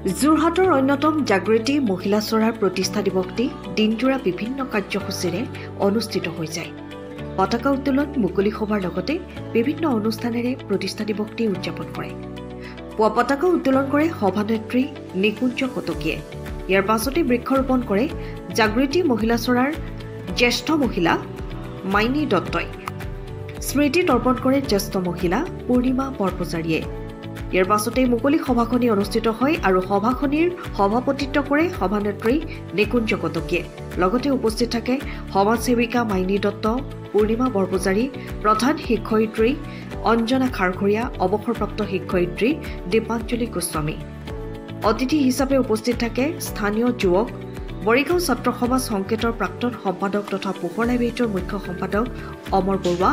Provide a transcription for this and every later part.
যোৰহাটৰ অন্যতম জাগৃতি মহিলা চৰাৰ প্ৰতিষ্ঠা দিৱসটি দিনজোৰা বিভিন্ন কাৰ্যসূচীৰে অনুষ্ঠিত হৈ যায়। পতাকা উত্তোলন, মুকলি সভাৰ লগতে বিভিন্ন অনুষ্ঠানেৰে প্ৰতিষ্ঠা দিৱসটি উদযাপন কৰে। পুৱা পতাকা উত্তোলন কৰে সভানেত্ৰী নিকুঞ্জ কটকীয়ে। ইয়াৰ পাছতে বৃক্ষৰোপণ কৰে জাগৃতি মহিলা চৰাৰ জ্যেষ্ঠ মহিলা মাইনী দত্তই। স্মৃতি তৰ্পণ কৰে জ্যেষ্ঠ মহিলা পূৰ্ণিমা বৰপূজাৰীয়ে। ইয়াৰ পাছতে মুকলি সভাখনি অনুষ্ঠিত হয় আৰু সভাখনিৰ সভাপতিত্ব কৰে সভানেত্ৰী নিকুঞ্জ কটকীয়ে। লগতে উপস্থিত থাকে সমাজসেৱিকা মাইনী দত্ত, পূৰ্ণিমা বৰপূজাৰী, প্ৰধান শিক্ষয়িত্ৰী অঞ্জনা খাৰখৰীয়া, অৱসৰপ্ৰাপ্ত শিক্ষয়িত্ৰী দীপাঞ্জলি গোস্বামী। অতিথি হিচাপে উপস্থিত থাকে স্থানীয় যুৱক, বৰিগাঁও ছাত্ৰ সমাজ সংকেতৰ প্ৰাক্তন সম্পাদক তথা পোহৰ লাইব্ৰেৰীটোৰ মুখ্য সম্পাদক অমৰ বৰুৱা।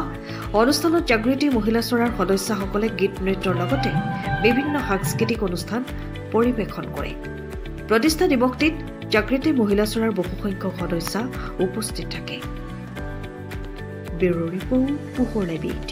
অনুষ্ঠানত জাগৃতি মহিলা চৰাৰ সদস্যসকলে গীত নৃত্যৰ লগতে বিভিন্ন সাংস্কৃতিক অনুষ্ঠান পৰিৱেশন কৰে। প্ৰতিষ্ঠা দিৱসটিত জাগৃতি মহিলা চৰাৰ বহুসংখ্যক সদস্য উপস্থিত থাকে। ব্যুৰো ৰিপৰ্ট, পোহৰ লাইব্ৰেৰী।